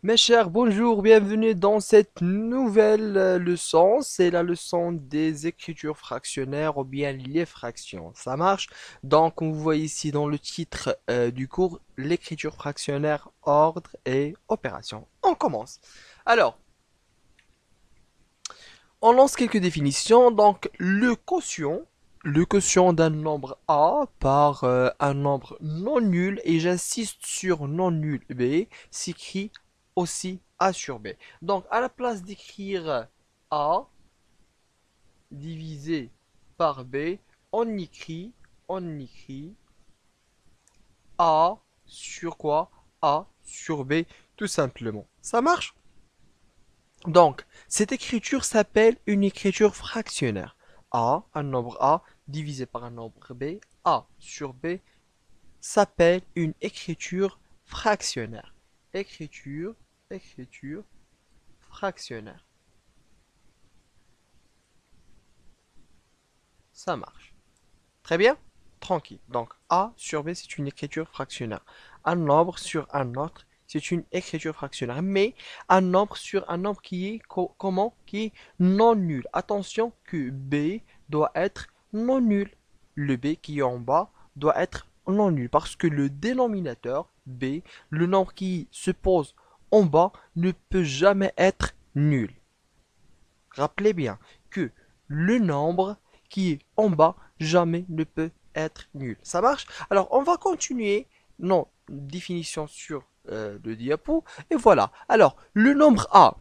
Mes chers, bonjour, bienvenue dans cette nouvelle leçon. C'est la leçon des écritures fractionnaires ou bien les fractions. Ça marche? Donc, on voit ici dans le titre du cours l'écriture fractionnaire, ordre et opération. On commence. Alors, on lance quelques définitions. Donc, le quotient d'un nombre A par un nombre non nul, et j'insiste sur non nul B, s'écrit aussi A sur B. Donc, à la place d'écrire A divisé par B, on écrit A sur quoi? A sur B, tout simplement. Ça marche? Donc, cette écriture s'appelle une écriture fractionnaire. Un nombre A, divisé par un nombre B, A sur B, s'appelle une écriture fractionnaire. Écriture fractionnaire. Ça marche. Très bien? Tranquille. Donc, A sur B, c'est une écriture fractionnaire. Un nombre sur un autre, c'est une écriture fractionnaire. Mais un nombre sur un nombre qui est comment? Qui est non nul. Attention que B doit être non nul. Le B qui est en bas doit être non nul. Parce que le dénominateur B, le nombre qui se pose en bas, ne peut jamais être nul. Rappelez bien que le nombre qui est en bas jamais ne peut être nul. Ça marche? Alors, on va continuer nos définitions sur le diapo. Et voilà. Alors, le nombre A.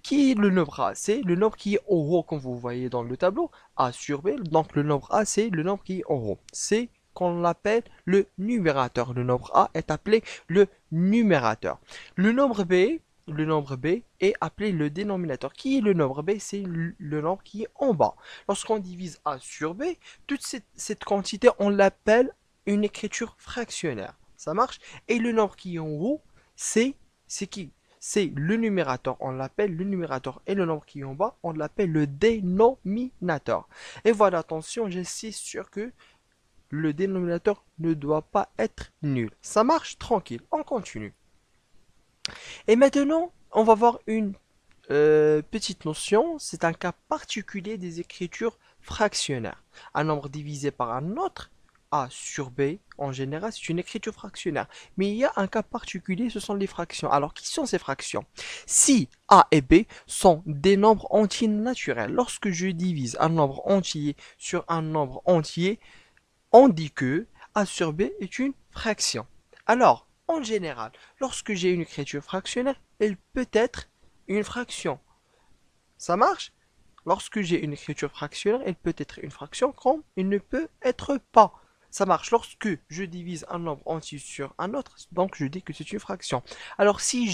Qui est le nombre A? C'est le nombre qui est en haut, comme vous voyez dans le tableau. A sur B. Donc, le nombre A, c'est le nombre qui est en haut. C'est qu'on l'appelle le numérateur. Le nombre A est appelé le numérateur. Le nombre B, le nombre B est appelé le dénominateur. Qui est le nombre B? C'est le nombre qui est en bas. Lorsqu'on divise A sur B, toute cette quantité, on l'appelle une écriture fractionnaire. Ça marche? Et le nombre qui est en haut, c'est qui? C'est le numérateur, on l'appelle le numérateur. Et le nombre qui est en bas, on l'appelle le dénominateur. Et voilà, attention, j'insiste sur que le dénominateur ne doit pas être nul. Ça marche? Tranquille, on continue. Et maintenant, on va voir une petite notion. C'est un cas particulier des écritures fractionnaires. Un nombre divisé par un autre, A sur B, en général, c'est une écriture fractionnaire. Mais il y a un cas particulier, ce sont les fractions. Alors, qui sont ces fractions? Si A et B sont des nombres entiers naturels, lorsque je divise un nombre entier sur un nombre entier, on dit que A sur B est une fraction. Alors, en général, lorsque j'ai une écriture fractionnaire, elle peut être une fraction. Ça marche? Lorsque j'ai une écriture fractionnaire, elle peut être une fraction comme elle ne peut être pas. Ça marche lorsque je divise un nombre entier sur un autre, donc je dis que c'est une fraction. Alors si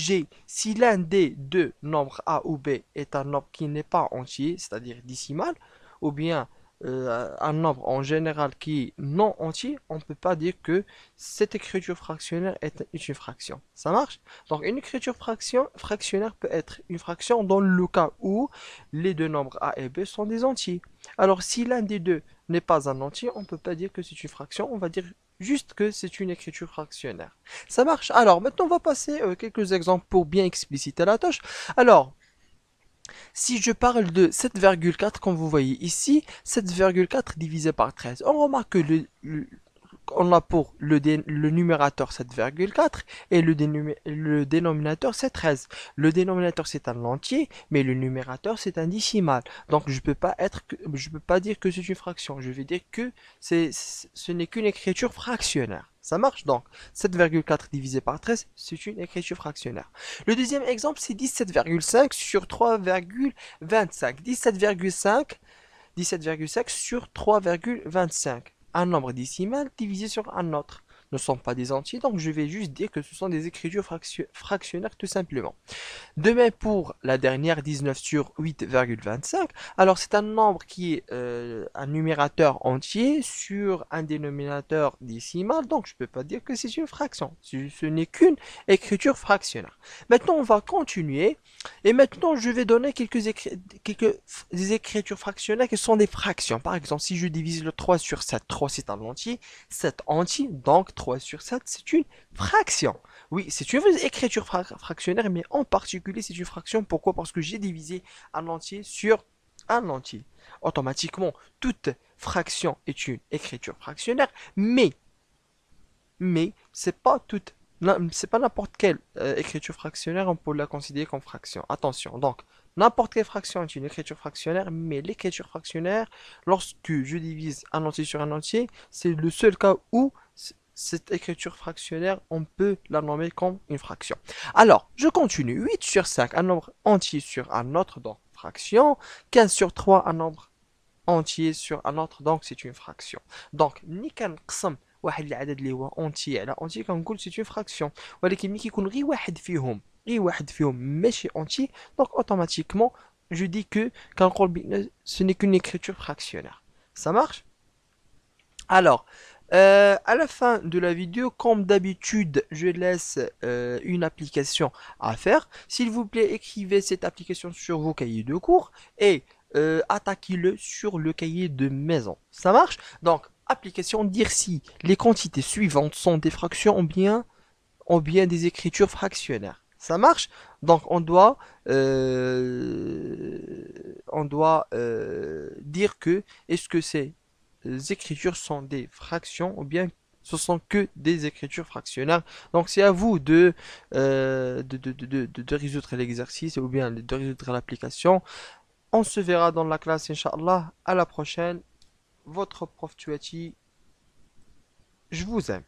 l'un des deux nombres A ou B est un nombre qui n'est pas entier, c'est-à-dire décimal, ou bien un nombre en général qui est non entier, on ne peut pas dire que cette écriture fractionnaire est une fraction. Ça marche? Donc une écriture fractionnaire peut être une fraction dans le cas où les deux nombres A et B sont des entiers. Alors si l'un des deux n'est pas un entier, on ne peut pas dire que c'est une fraction, on va dire juste que c'est une écriture fractionnaire. Ça marche? Alors maintenant on va passer quelques exemples pour bien expliciter la tâche. Alors, si je parle de 7,4, comme vous voyez ici, 7,4 divisé par 13, on remarque que on a pour le numérateur 7,4 et le dénominateur c'est 13. Le dénominateur c'est un entier, mais le numérateur c'est un décimal. Donc je peux pas dire que c'est une fraction. Je vais dire que ce n'est qu'une écriture fractionnaire. Ça marche donc. 7,4 divisé par 13, c'est une écriture fractionnaire. Le deuxième exemple, c'est 17,5 sur 3,25. 17,5 sur 3,25. Un nombre décimal divisé sur un autre ne sont pas des entiers, donc je vais juste dire que ce sont des écritures fractionnaires tout simplement. De même pour la dernière, 19 sur 8,25. Alors c'est un nombre qui est un numérateur entier sur un dénominateur décimal, donc je ne peux pas dire que c'est une fraction. Ce n'est qu'une écriture fractionnaire. Maintenant on va continuer, et maintenant je vais donner quelques des écritures fractionnaires qui sont des fractions. Par exemple, si je divise le 3 sur 7, 3 c'est un entier, 7 entier, donc 3 sur 7, c'est une fraction. Oui, c'est une écriture fractionnaire, mais en particulier, c'est une fraction. Pourquoi? Parce que j'ai divisé un entier sur un entier. Automatiquement, toute fraction est une écriture fractionnaire, mais c'est pas n'importe quelle écriture fractionnaire, on peut la considérer comme fraction. Attention, donc, n'importe quelle fraction est une écriture fractionnaire, mais l'écriture fractionnaire, lorsque je divise un entier sur un entier, c'est le seul cas où cette écriture fractionnaire, on peut la nommer comme une fraction. Alors, je continue. 8 sur 5, un nombre entier sur un autre, donc fraction. 15 sur 3, un nombre entier sur un autre, donc c'est une fraction. Donc, ni كنقسم واحد العدد اللي هو entier على entier كنقول c'est une fraction. ولكن ملي كيكون غير واحد فيهم ماشي entier, donc automatiquement je dis que كنقول بان ce n'est qu'une écriture fractionnaire. Ça marche? Alors, à la fin de la vidéo, comme d'habitude, je laisse une application à faire. S'il vous plaît, écrivez cette application sur vos cahiers de cours et attaquez-le sur le cahier de maison. Ça marche? Donc, application, dire si les quantités suivantes sont des fractions ou bien des écritures fractionnaires. Ça marche? Donc, on doit dire que est-ce que ces écritures sont des fractions ou bien ce sont que des écritures fractionnaires. Donc c'est à vous de résoudre l'exercice ou bien de résoudre l'application. On se verra dans la classe, Inch'Allah. À la prochaine. Votre prof Tuati, je vous aime.